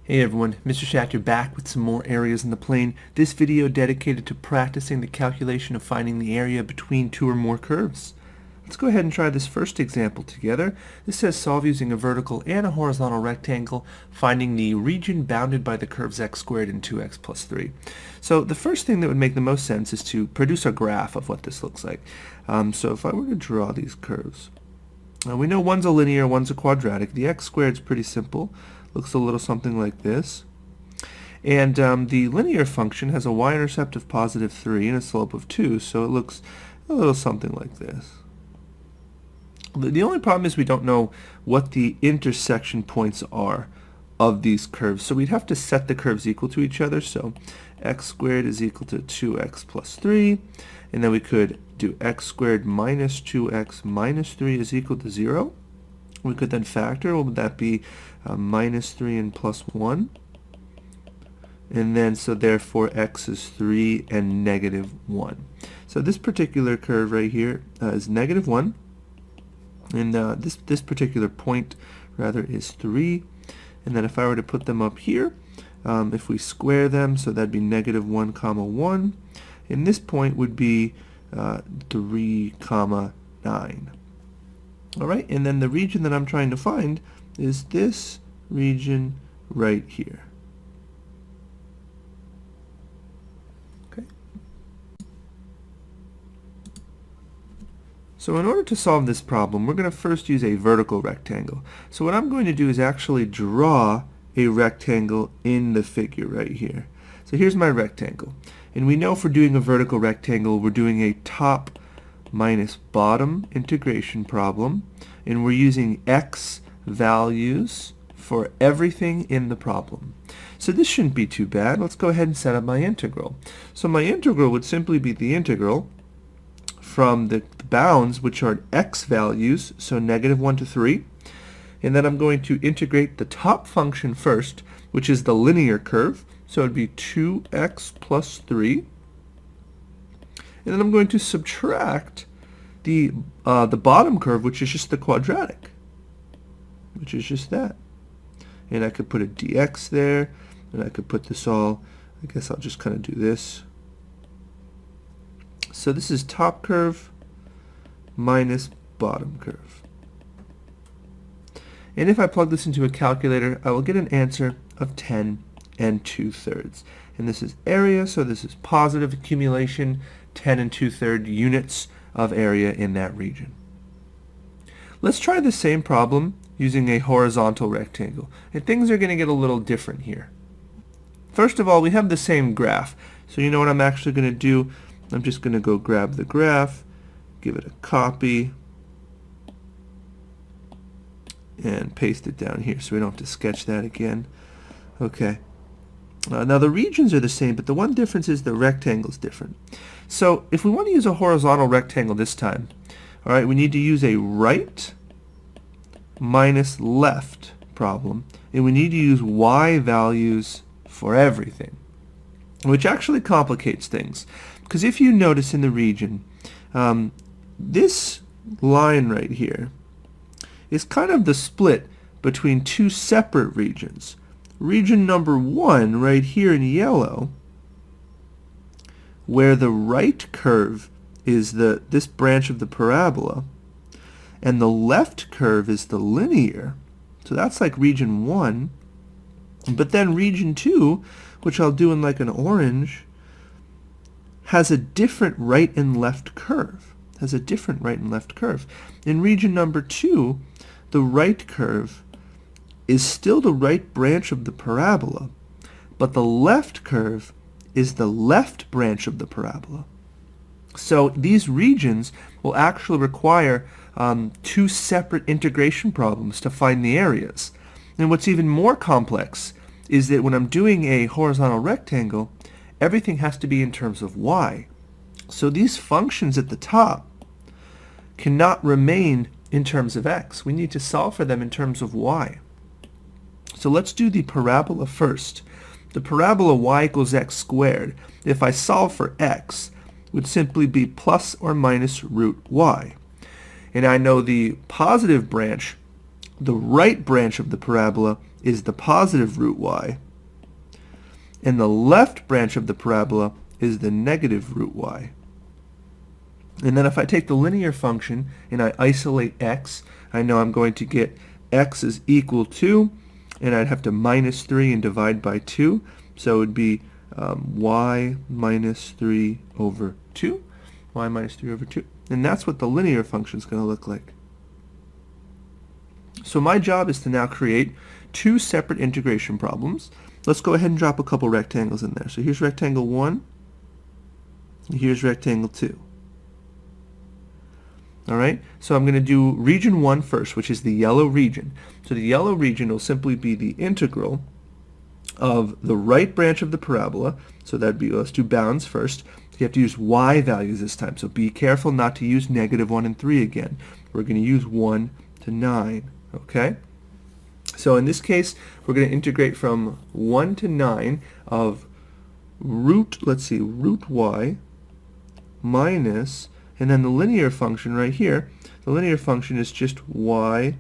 Hey everyone, Mr. Schachter back with some more areas in the plane. This video dedicated to practicing the calculation of finding the area between two or more curves. Let's go ahead and try this first example together. This says solve using a vertical and a horizontal rectangle, finding the region bounded by the curves x squared and 2x plus 3. So the first thing that would make the most sense is to produce a graph of what this looks like. So if I were to draw these curves, we know one's a linear, one's a quadratic. The x squared is pretty simple. Looks a little something like this. And the linear function has a y-intercept of positive 3 and a slope of 2, so it looks a little something like this. The only problem is we don't know what the intersection points are of these curves, so we'd have to set the curves equal to each other. So x squared is equal to 2x plus 3, and then we could do x squared minus 2x minus 3 is equal to 0. We could then factor. What would that be? Minus 3 and plus 1. And then, so therefore, x is 3 and negative 1. So this particular curve right here is negative 1. And this particular point, rather, is 3. And then if I were to put them up here, if we square them, so that'd be negative 1 comma 1. And this point would be 3 comma 9. Alright, and then the region that I'm trying to find is this region right here. Okay. So in order to solve this problem, we're going to first use a vertical rectangle. So what I'm going to do is actually draw a rectangle in the figure right here. So here's my rectangle. And we know for doing a vertical rectangle, we're doing a top minus bottom integration problem, and we're using x values for everything in the problem. So this shouldn't be too bad. Let's go ahead and set up my integral. So my integral would simply be the integral from the bounds, which are x values, so negative 1 to 3, and then I'm going to integrate the top function first, which is the linear curve, so it would be 2x plus 3. And then I'm going to subtract the bottom curve, which is just the quadratic, which is just that. And I could put a dx there, and I could put this all, I guess I'll just kind of do this. So this is top curve minus bottom curve. And if I plug this into a calculator, I will get an answer of 10 and 2/3. And this is area, so this is positive accumulation, 10 and 2/3 units of area in that region. Let's try the same problem using a horizontal rectangle. And things are going to get a little different here. First of all, we have the same graph. So you know what I'm actually going to do? I'm just going to go grab the graph, give it a copy, and paste it down here so we don't have to sketch that again. Okay. Now the regions are the same, but the one difference is the rectangle is different. So if we want to use a horizontal rectangle this time, all right, we need to use a right minus left problem, and we need to use y values for everything, which actually complicates things. Because if you notice in the region, this line right here is kind of the split between two separate regions. Region number 1 right here in yellow, where the right curve is this branch of the parabola, and the left curve is the linear. So that's like region 1. But then region 2, which I'll do in like an orange, has a different right and left curve. In region number 2, the right curve is still the right branch of the parabola, but the left curve is the left branch of the parabola. So these regions will actually require two separate integration problems to find the areas. And what's even more complex is that when I'm doing a horizontal rectangle, everything has to be in terms of y. So these functions at the top cannot remain in terms of x. We need to solve for them in terms of y. So let's do the parabola first. The parabola y equals x squared, if I solve for x, would simply be plus or minus root y. And I know the positive branch, the right branch of the parabola, is the positive root y, and the left branch of the parabola is the negative root y. And then if I take the linear function and I isolate x, I know I'm going to get x is equal to, and I'd have to minus 3 and divide by 2, so it would be y minus 3 over 2, y minus 3 over 2. And that's what the linear function is going to look like. So my job is to now create two separate integration problems. Let's go ahead and drop a couple rectangles in there. So here's rectangle 1, and here's rectangle 2. All right, so I'm going to do region 1 first, which is the yellow region. So the yellow region will simply be the integral of the right branch of the parabola. So that'd be, let's do bounds first. You have to use y values this time, so be careful not to use -1 and 3 again. We're going to use 1 to 9, okay? So in this case, we're going to integrate from 1 to 9 of root y minus, and then the linear function right here, the linear function is just y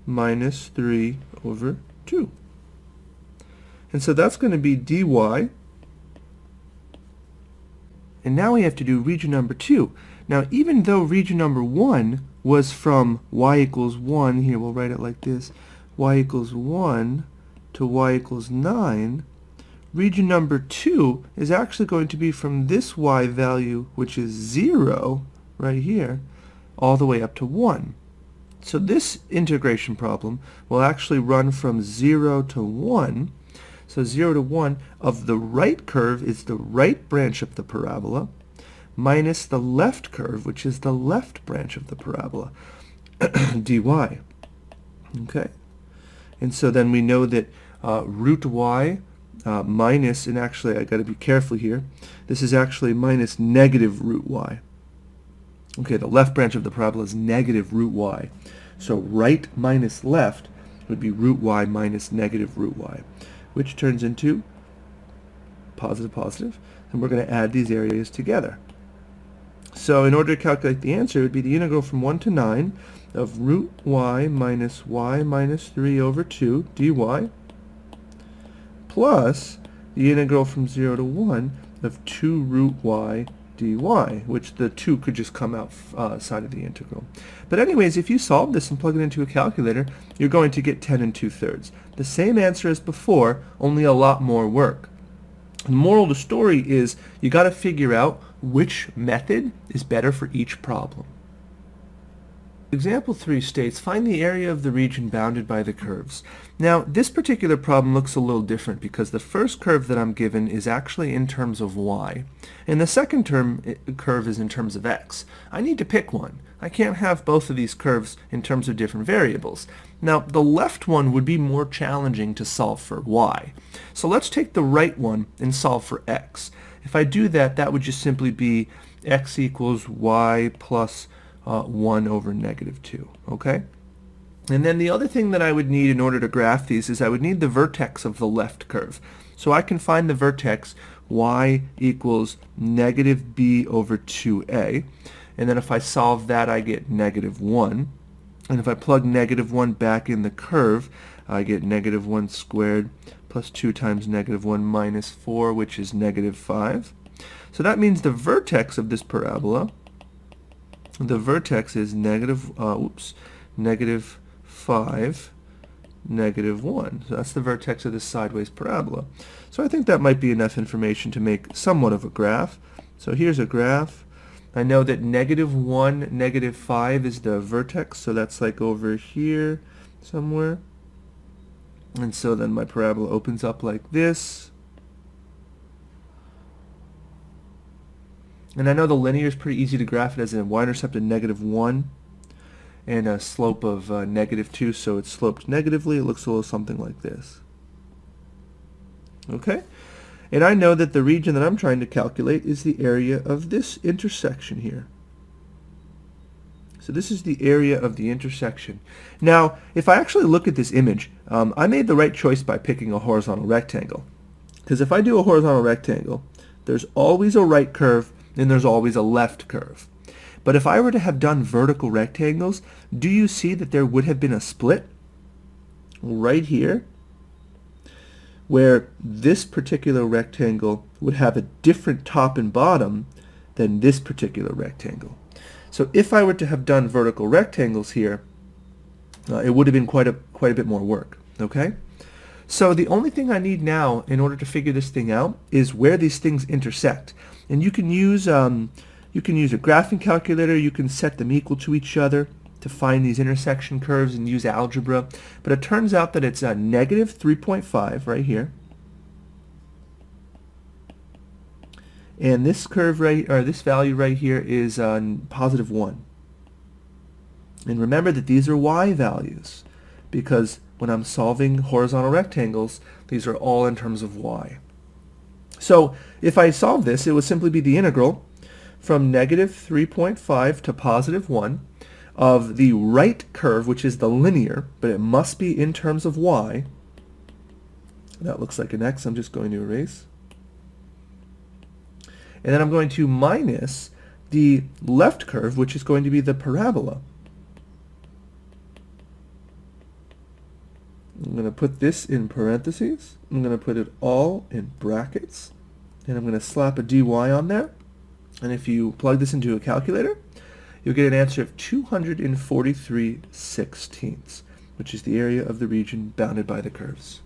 minus 3 over 2. And so that's going to be dy. And now we have to do region number 2. Now, even though region number 1 was from y equals 1, here we'll write it like this, y equals 1 to y equals 9, region number 2 is actually going to be from this y value, which is 0, right here, all the way up to 1. So this integration problem will actually run from 0 to 1. So 0 to 1 of the right curve is the right branch of the parabola, minus the left curve, which is the left branch of the parabola, dy. Okay? And so then we know that root y minus, and actually I got to be careful here, this is actually minus negative root y. Okay, the left branch of the parabola is negative root y. So right minus left would be root y minus negative root y, which turns into positive, positive, and we're going to add these areas together. So in order to calculate the answer, it would be the integral from 1 to 9 of root y minus 3 over 2 dy plus the integral from 0 to 1 of 2 root y dy, which the 2 could just come outside of the integral. But anyways, if you solve this and plug it into a calculator, you're going to get 10 2/3. The same answer as before, only a lot more work. The moral of the story is you got to figure out which method is better for each problem. Example 3 states, find the area of the region bounded by the curves. Now, this particular problem looks a little different because the first curve that I'm given is actually in terms of y, and the second curve is in terms of x. I need to pick one. I can't have both of these curves in terms of different variables. Now, the left one would be more challenging to solve for y. So let's take the right one and solve for x. If I do that, that would just simply be x equals y plus 1 over negative 2, okay? And then the other thing that I would need in order to graph these is I would need the vertex of the left curve. So I can find the vertex y equals negative b over 2a. And then if I solve that, I get negative 1. And if I plug negative 1 back in the curve, I get negative 1 squared plus 2 times negative 1 minus 4, which is negative 5. So that means the vertex of this parabola, the vertex is negative 5, negative 1. So that's the vertex of this sideways parabola. So I think that might be enough information to make somewhat of a graph. So here's a graph. I know that negative 1, negative 5 is the vertex, so that's like over here somewhere. And so then my parabola opens up like this. And I know the linear is pretty easy to graph. It has a y-intercept of negative 1 and a slope of negative 2, so it's sloped negatively. It looks a little something like this. Okay? And I know that the region that I'm trying to calculate is the area of this intersection here. So this is the area of the intersection. Now, if I actually look at this image, I made the right choice by picking a horizontal rectangle. Because if I do a horizontal rectangle, there's always a right curve and there's always a left curve. But if I were to have done vertical rectangles, do you see that there would have been a split right here where this particular rectangle would have a different top and bottom than this particular rectangle. So if I were to have done vertical rectangles here, it would have been quite a bit more work, okay? So the only thing I need now in order to figure this thing out is where these things intersect. And you can use a graphing calculator, you can set them equal to each other to find these intersection curves and use algebra. But it turns out that it's a negative 3.5 right here. And this curve this value right here is positive 1. And remember that these are y values, because when I'm solving horizontal rectangles, these are all in terms of y. So if I solve this, it would simply be the integral from negative 3.5 to positive 1 of the right curve, which is the linear, but it must be in terms of y. That looks like an x. I'm just going to erase. And then I'm going to minus the left curve, which is going to be the parabola. I'm going to put this in parentheses. I'm going to put it all in brackets. And I'm going to slap a dy on there. And if you plug this into a calculator, you'll get an answer of 243/16, which is the area of the region bounded by the curves.